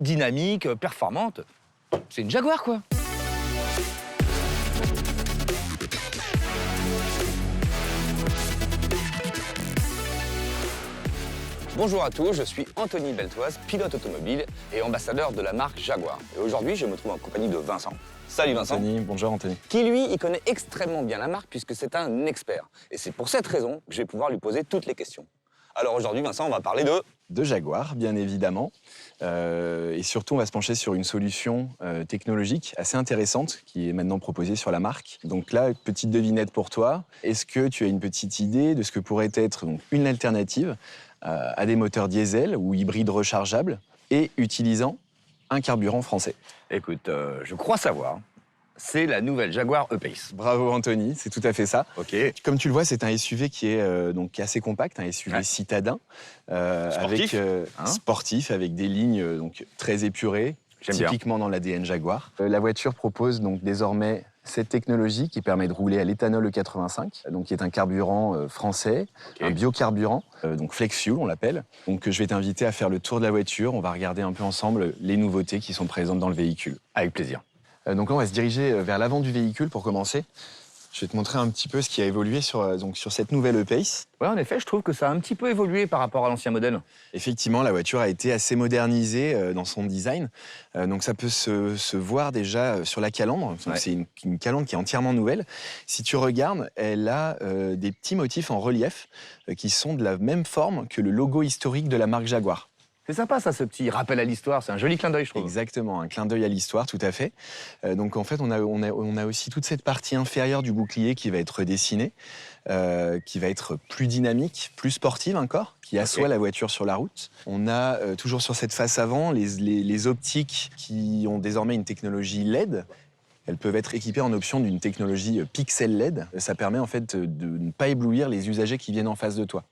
dynamique, performante. C'est une Jaguar, quoi. Bonjour à tous, je suis Anthony Beltoise, pilote automobile et ambassadeur de la marque Jaguar. Et aujourd'hui, je me trouve en compagnie de Vincent. Salut Vincent. Anthony, bonjour Anthony. Qui lui, il connaît extrêmement bien la marque puisque c'est un expert. Et c'est pour cette raison que je vais pouvoir lui poser toutes les questions. Alors aujourd'hui, Vincent, on va parler de... De Jaguar, bien évidemment. Et surtout, on va se pencher sur une solution technologique assez intéressante qui est maintenant proposée sur la marque. Donc là, petite devinette pour toi. Est-ce que tu as une petite idée de ce que pourrait être donc, une alternative à des moteurs diesel ou hybrides rechargeables et utilisant un carburant français? Écoute, je crois savoir. C'est la nouvelle Jaguar E-Pace. Bravo Anthony, c'est tout à fait ça. Ok. Comme tu le vois, c'est un SUV qui est donc assez compact, un SUV citadin, Sportif, sportif, avec des lignes donc très épurées, J'aime bien. typiquement dans l'ADN Jaguar. La voiture propose donc désormais cette technologie qui permet de rouler à l'éthanol E85, donc qui est un carburant français, un biocarburant, donc flex fuel on l'appelle. Donc je vais t'inviter à faire le tour de la voiture. On va regarder un peu ensemble les nouveautés qui sont présentes dans le véhicule. Avec plaisir. Donc là, on va se diriger vers l'avant du véhicule pour commencer. Je vais te montrer un petit peu ce qui a évolué sur cette nouvelle E-Pace. Ouais, en effet, je trouve que ça a un petit peu évolué par rapport à l'ancien modèle. Effectivement, la voiture a été assez modernisée dans son design. Donc ça peut se voir déjà sur la calandre. Ouais. C'est une calandre qui est entièrement nouvelle. Si tu regardes, elle a des petits motifs en relief qui sont de la même forme que le logo historique de la marque Jaguar. C'est sympa, ça, ce petit rappel à l'histoire. C'est un joli clin d'œil, je trouve. Exactement, un clin d'œil à l'histoire, tout à fait. Donc en fait, on a aussi toute cette partie inférieure du bouclier qui va être dessinée, qui va être plus dynamique, plus sportive encore, qui assoit la voiture sur la route. On a toujours sur cette face avant les optiques qui ont désormais une technologie LED. Elles peuvent être équipées en option d'une technologie pixel LED. Ça permet en fait de ne pas éblouir les usagers qui viennent en face de toi.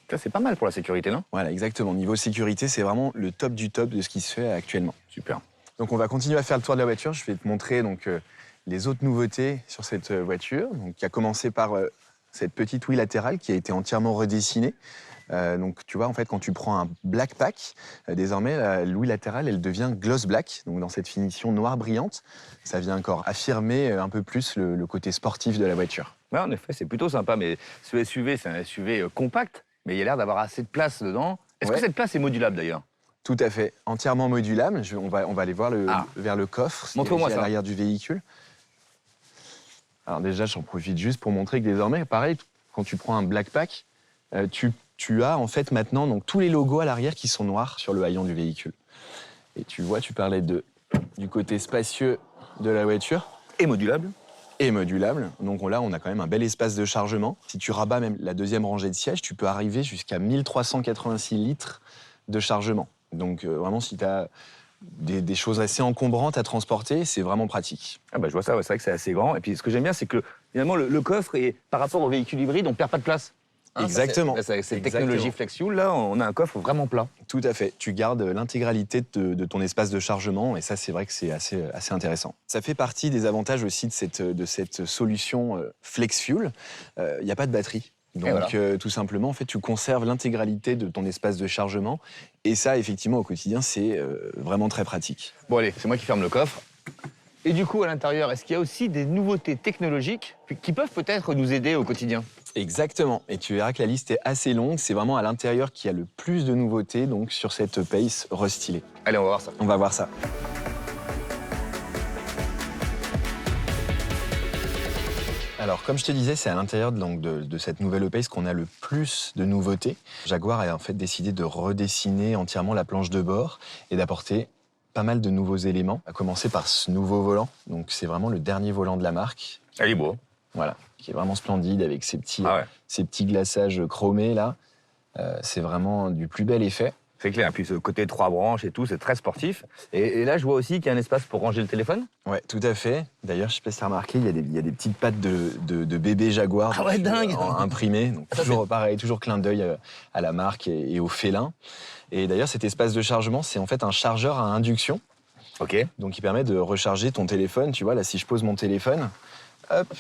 Ça, c'est pas mal pour la sécurité, non? Voilà, exactement. Niveau sécurité, c'est vraiment le top du top de ce qui se fait actuellement. Super. Donc on va continuer à faire le tour de la voiture. Je vais te montrer donc, les autres nouveautés sur cette voiture. Donc, qui a commencé par cette petite ouïe latérale qui a été entièrement redessinée. Donc tu vois, en fait, quand tu prends un black pack, désormais, l'ouïe latérale, elle devient gloss black. Donc dans cette finition noire brillante, ça vient encore affirmer un peu plus le côté sportif de la voiture. Ouais, en effet, c'est plutôt sympa. Mais ce SUV, c'est un SUV compact, mais il y a l'air d'avoir assez de place dedans. Est-ce que cette place est modulable, d'ailleurs? Tout à fait, entièrement modulable. On va aller voir vers le coffre. Montre-moi ça. À l'arrière du véhicule. Alors déjà, j'en profite juste pour montrer que désormais, pareil, quand tu prends un black pack, tu as en fait maintenant donc, tous les logos à l'arrière qui sont noirs sur le haillon du véhicule. Et tu vois, tu parlais du côté spacieux de la voiture. Et modulable. Et modulable. Donc là, on a quand même un bel espace de chargement. Si tu rabats même la deuxième rangée de sièges, tu peux arriver jusqu'à 1386 litres de chargement. Donc vraiment, si tu as des choses assez encombrantes à transporter, c'est vraiment pratique. Ah bah, je vois ça, ouais, c'est vrai que c'est assez grand. Et puis ce que j'aime bien, c'est que finalement, le coffre, par rapport au véhicule hybride, on ne perd pas de place. Exactement. C'est technologie flex fuel, là, on a un coffre vraiment plat. Tout à fait. Tu gardes l'intégralité de ton espace de chargement et ça, c'est vrai que c'est assez intéressant. Ça fait partie des avantages aussi de cette solution flex fuel. Il n'y a pas de batterie. Donc, voilà. Tout simplement, en fait, tu conserves l'intégralité de ton espace de chargement. Et ça, effectivement, au quotidien, c'est vraiment très pratique. Bon, allez, c'est moi qui ferme le coffre. Et du coup, à l'intérieur, est-ce qu'il y a aussi des nouveautés technologiques qui peuvent peut-être nous aider au quotidien? Exactement. Et tu verras que la liste est assez longue. C'est vraiment à l'intérieur qu'il y a le plus de nouveautés donc, sur cette Pace restylée. Allez, on va voir ça. On va voir ça. Alors, comme je te disais, c'est à l'intérieur de cette nouvelle E-Pace qu'on a le plus de nouveautés. Jaguar a en fait décidé de redessiner entièrement la planche de bord et d'apporter pas mal de nouveaux éléments, à commencer par ce nouveau volant. Donc, c'est vraiment le dernier volant de la marque. Elle est beau. Voilà, qui est vraiment splendide avec ces petits glaçages chromés là. C'est vraiment du plus bel effet. C'est clair, puis ce côté 3 branches et tout, c'est très sportif. Et là, je vois aussi qu'il y a un espace pour ranger le téléphone. Ouais, tout à fait. D'ailleurs, je sais pas si tu as remarqué, il y a des petites pattes de bébé Jaguar imprimées. Donc, toujours pareil, toujours clin d'œil à la marque et au félin. Et d'ailleurs, cet espace de chargement, c'est en fait un chargeur à induction. Ok. Donc, il permet de recharger ton téléphone. Tu vois, là, si je pose mon téléphone, hop,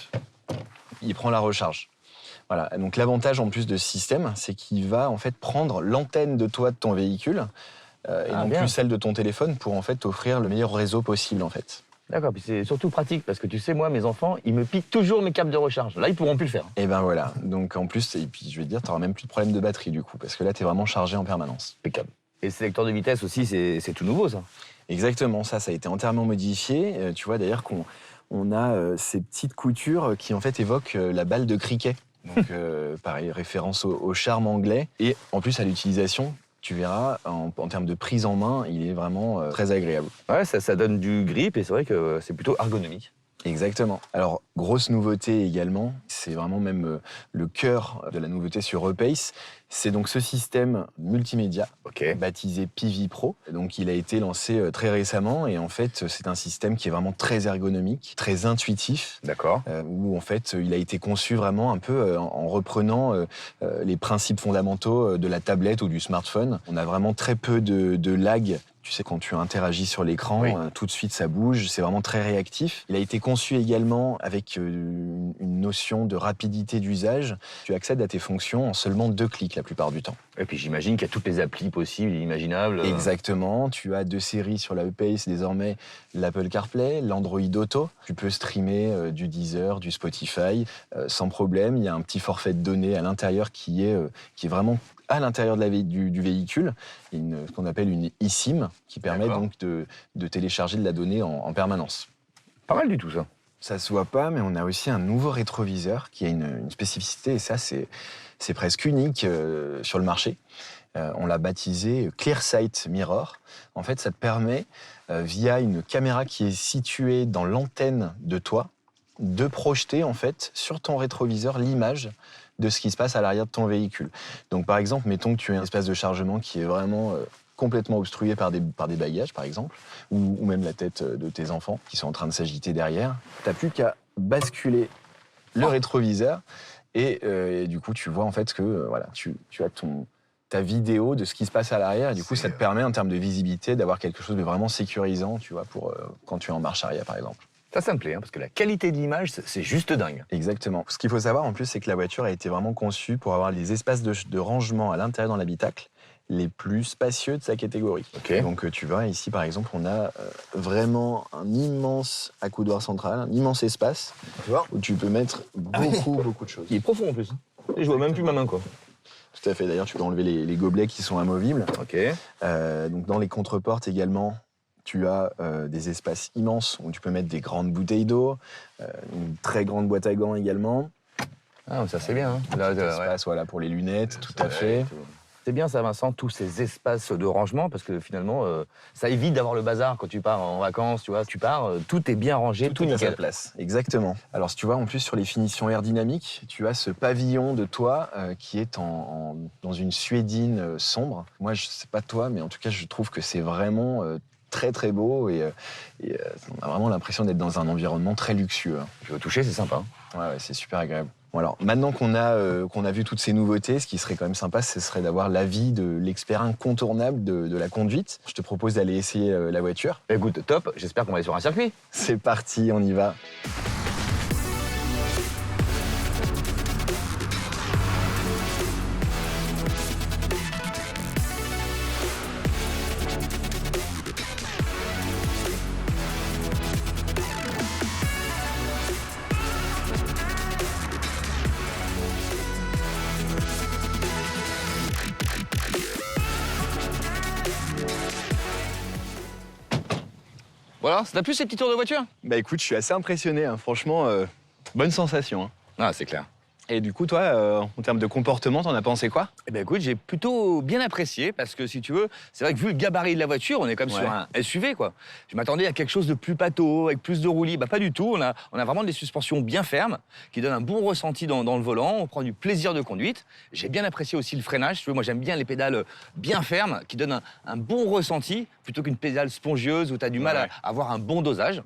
il prend la recharge. Voilà. Donc l'avantage en plus de ce système, c'est qu'il va en fait prendre l'antenne de toit de ton véhicule et non bien. plus celle de ton téléphone pour en fait t'offrir le meilleur réseau possible en fait. D'accord, puis c'est surtout pratique parce que tu sais, moi, mes enfants, ils me piquent toujours mes câbles de recharge. Là, ils pourront plus le faire. Et ben voilà, donc en plus, et puis je vais te dire, tu n'auras même plus de problème de batterie du coup, parce que là, tu es vraiment chargé en permanence. Impeccable. Et le sélecteur de vitesse aussi, c'est tout nouveau, ça. Exactement, ça a été entièrement modifié. Tu vois d'ailleurs qu'on a ces petites coutures qui en fait évoquent la balle de cricket. Donc pareil, référence au charme anglais. Et en plus à l'utilisation, tu verras, en termes de prise en main, il est vraiment très agréable. Ouais, ça donne du grip et c'est vrai que c'est plutôt ergonomique. Exactement. Alors, grosse nouveauté également, c'est vraiment même le cœur de la nouveauté sur E-Pace, c'est donc ce système multimédia baptisé PV Pro. Donc, il a été lancé très récemment et en fait, c'est un système qui est vraiment très ergonomique, très intuitif. D'accord. Où en fait, il a été conçu vraiment un peu en reprenant les principes fondamentaux de la tablette ou du smartphone. On a vraiment très peu de lag. Tu sais, quand tu interagis sur l'écran, tout de suite ça bouge, c'est vraiment très réactif. Il a été conçu également avec une notion de rapidité d'usage. Tu accèdes à tes fonctions en seulement 2 clics la plupart du temps. Et puis j'imagine qu'il y a toutes les applis possibles et imaginables. Exactement, tu as 2 séries sur la E-Pace désormais, l'Apple CarPlay, l'Android Auto. Tu peux streamer du Deezer, du Spotify sans problème. Il y a un petit forfait de données à l'intérieur qui est vraiment à l'intérieur du véhicule, ce qu'on appelle une eSIM, qui permet donc de télécharger de la donnée en permanence. Pas mal du tout, ça. Ça se voit pas, mais on a aussi un nouveau rétroviseur qui a une spécificité, et ça, c'est presque unique sur le marché. On l'a baptisé ClearSight Mirror. En fait, ça te permet, via une caméra qui est située dans l'antenne de toi, de projeter en fait sur ton rétroviseur l'image de ce qui se passe à l'arrière de ton véhicule. Donc par exemple, mettons que tu aies un espace de chargement qui est vraiment complètement obstrué par des bagages, par exemple, ou même la tête de tes enfants qui sont en train de s'agiter derrière. Tu n'as plus qu'à basculer le rétroviseur et du coup, tu vois en fait que voilà, tu as ta vidéo de ce qui se passe à l'arrière et du coup, ça te permet en termes de visibilité d'avoir quelque chose de vraiment sécurisant, tu vois, pour quand tu es en marche arrière, par exemple. Ça me plaît, parce que la qualité de l'image, c'est juste dingue. Exactement. Ce qu'il faut savoir en plus, c'est que la voiture a été vraiment conçue pour avoir les espaces de rangement à l'intérieur dans l'habitacle les plus spacieux de sa catégorie. Donc tu vois, ici par exemple, on a vraiment un immense accoudoir central, un immense espace où tu peux mettre beaucoup de choses. Il est profond en plus. Et je vois même plus ma main, quoi. Tout à fait. D'ailleurs, tu peux enlever les gobelets qui sont amovibles. Donc dans les contreportes également, tu as des espaces immenses où tu peux mettre des grandes bouteilles d'eau, une très grande boîte à gants également. Ah, ça c'est bien. Hein. Là, espace, voilà, pour les lunettes, tout à fait. C'est bien ça, Vincent, tous ces espaces de rangement, parce que finalement, ça évite d'avoir le bazar quand tu pars en vacances, tu vois. Tu pars, tout est bien rangé, tout est nickel. à sa place. Exactement. Alors, si tu vois, en plus, sur les finitions aérodynamiques, tu as ce pavillon de toit qui est dans une suédine sombre. Moi, je sais pas toi, mais en tout cas, je trouve que c'est vraiment très très beau et on a vraiment l'impression d'être dans un environnement très luxueux. Je veux toucher, c'est sympa. Ouais, c'est super agréable. Bon alors, maintenant qu'on a vu toutes ces nouveautés, ce qui serait quand même sympa, ce serait d'avoir l'avis de l'expert incontournable de la conduite. Je te propose d'aller essayer la voiture. Écoute, top, j'espère qu'on va aller sur un circuit. C'est parti, on y va. Voilà, ça t'a plu ces petits tours de voiture? Bah écoute, je suis assez impressionné, hein. Franchement, bonne sensation. Hein. Ah, c'est clair. Et du coup, toi, en termes de comportement, t'en as pensé quoi? Eh ben écoute, j'ai plutôt bien apprécié parce que si tu veux, c'est vrai que vu le gabarit de la voiture, on est comme sur un SUV quoi. Je m'attendais à quelque chose de plus pâteau, avec plus de roulis. Bah pas du tout. On a vraiment des suspensions bien fermes qui donnent un bon ressenti dans le volant. On prend du plaisir de conduite. J'ai bien apprécié aussi le freinage. Tu vois, moi j'aime bien les pédales bien fermes qui donnent un bon ressenti plutôt qu'une pédale spongieuse où tu as du mal à avoir un bon dosage.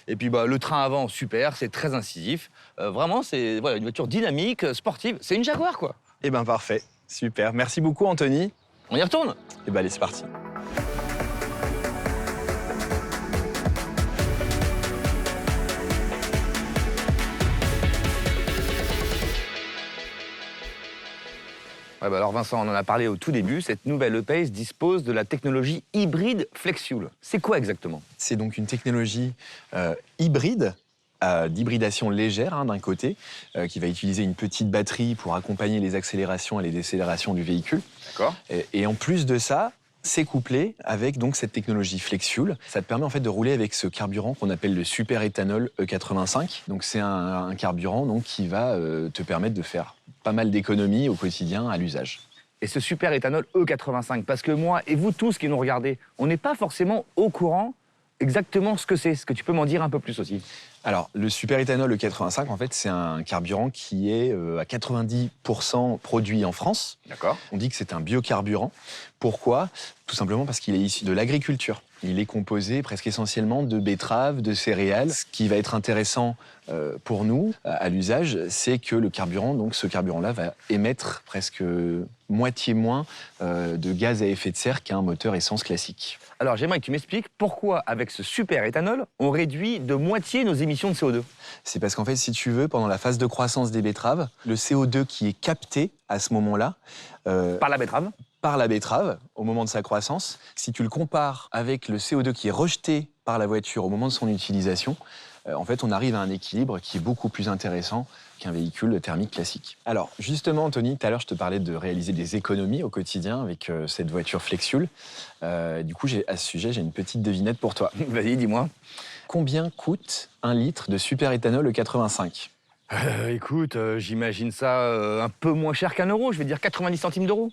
Et puis bah le train avant super, c'est très incisif. Vraiment c'est une voiture dynamique, sportive. C'est une Jaguar quoi. Eh ben parfait. Super. Merci beaucoup, Anthony. On y retourne? Eh ben allez, c'est parti. Ouais, bah alors Vincent, on en a parlé au tout début, cette nouvelle E-Pace dispose de la technologie hybride FlexFuel. C'est quoi exactement? C'est donc une technologie hybride, d'hybridation légère d'un côté, qui va utiliser une petite batterie pour accompagner les accélérations et les décélérations du véhicule. D'accord. Et en plus de ça, c'est couplé avec donc cette technologie FlexFuel. Ça te permet en fait de rouler avec ce carburant qu'on appelle le superéthanol E85. Donc c'est un carburant donc, qui va te permettre de faire pas mal d'économies au quotidien à l'usage. Et ce superéthanol E85, parce que moi et vous tous qui nous regardez, on n'est pas forcément au courant exactement ce que c'est. Est-ce que tu peux m'en dire un peu plus aussi? Alors, le superéthanol E85, en fait, c'est un carburant qui est à 90% produit en France. D'accord. On dit que c'est un biocarburant. Pourquoi? Tout simplement parce qu'il est issu de l'agriculture. Il est composé presque essentiellement de betteraves, de céréales. Ce qui va être intéressant pour nous, à l'usage, c'est que le carburant, donc ce carburant-là, va émettre presque moitié moins de gaz à effet de serre qu'un moteur essence classique. Alors j'aimerais que tu m'expliques pourquoi, avec ce superéthanol, on réduit de moitié nos émissions de CO2. C'est parce qu'en fait, si tu veux, pendant la phase de croissance des betteraves, le CO2 qui est capté à ce moment-là Par la betterave? par la betterave au moment de sa croissance, si tu le compares avec le CO2 qui est rejeté par la voiture au moment de son utilisation, en fait, on arrive à un équilibre qui est beaucoup plus intéressant qu'un véhicule thermique classique. Alors, justement, Anthony, tout à l'heure, je te parlais de réaliser des économies au quotidien avec cette voiture FlexFuel. Du coup, à ce sujet, j'ai une petite devinette pour toi. Vas-y, dis-moi. Combien coûte un litre de superéthanol E85? Écoute, j'imagine ça un peu moins cher qu'un euro, je vais dire 90 centimes d'euros.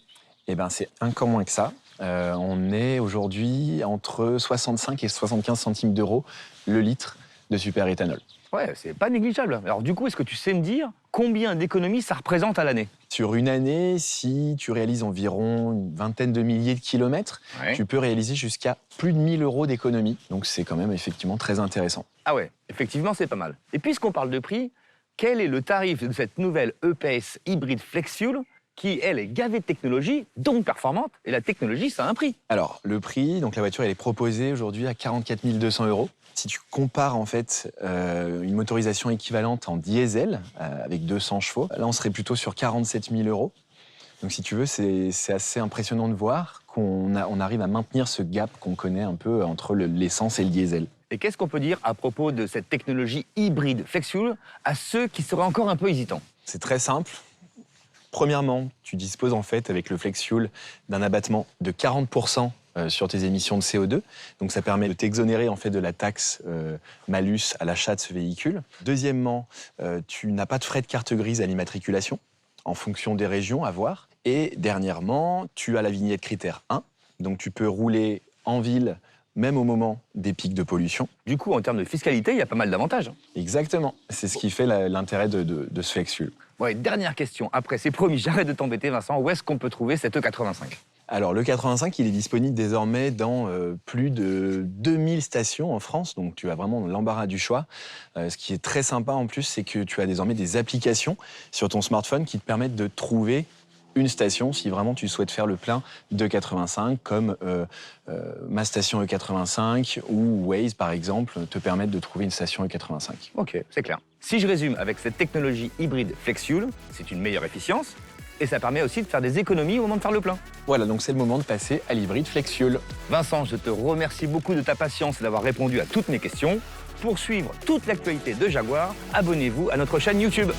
Eh bien, c'est encore moins que ça. On est aujourd'hui entre 65 et 75 centimes d'euros le litre de superéthanol. Ouais, c'est pas négligeable. Alors du coup, est-ce que tu sais me dire combien d'économies ça représente à l'année? Sur une année, si tu réalises environ une vingtaine de milliers de kilomètres, Ouais. tu peux réaliser jusqu'à plus de 1000 euros d'économie. Donc c'est quand même effectivement très intéressant. Ah ouais, effectivement, c'est pas mal. Et puisqu'on parle de prix, quel est le tarif de cette nouvelle E-Pace hybride FlexFuel qui, elle, est gavée de technologie, donc performante, et la technologie, ça a un prix. Alors, le prix, donc la voiture, elle est proposée aujourd'hui à 44 200 euros. Si tu compares en fait une motorisation équivalente en diesel avec 200 chevaux, là on serait plutôt sur 47 000 euros. Donc si tu veux, c'est assez impressionnant de voir qu'on arrive à maintenir ce gap qu'on connaît un peu entre l'essence et le diesel. Et qu'est-ce qu'on peut dire à propos de cette technologie hybride FlexFuel à ceux qui seraient encore un peu hésitants? C'est très simple. Premièrement, tu disposes en fait avec le FlexFuel d'un abattement de 40% sur tes émissions de CO2. Donc ça permet de t'exonérer en fait de la taxe malus à l'achat de ce véhicule. Deuxièmement, tu n'as pas de frais de carte grise à l'immatriculation en fonction des régions à voir. Et dernièrement, tu as la vignette critère 1. Donc tu peux rouler en ville même au moment des pics de pollution. Du coup, en termes de fiscalité, il y a pas mal d'avantages. Exactement. C'est ce qui fait l'intérêt de ce FlexFuel. Ouais, dernière question. Après, c'est promis, j'arrête de t'embêter, Vincent. Où est-ce qu'on peut trouver cette E85? Alors, le 85, il est disponible désormais dans plus de 2000 stations en France. Donc, tu as vraiment l'embarras du choix. Ce qui est très sympa en plus, c'est que tu as désormais des applications sur ton smartphone qui te permettent de trouver une station si vraiment tu souhaites faire le plein de 85, comme ma station E85 ou Waze, par exemple, te permettent de trouver une station E85. Ok, c'est clair. Si je résume, avec cette technologie hybride FlexFuel, c'est une meilleure efficience et ça permet aussi de faire des économies au moment de faire le plein. Voilà, donc c'est le moment de passer à l'hybride FlexFuel. Vincent, je te remercie beaucoup de ta patience et d'avoir répondu à toutes mes questions. Pour suivre toute l'actualité de Jaguar, abonnez-vous à notre chaîne YouTube.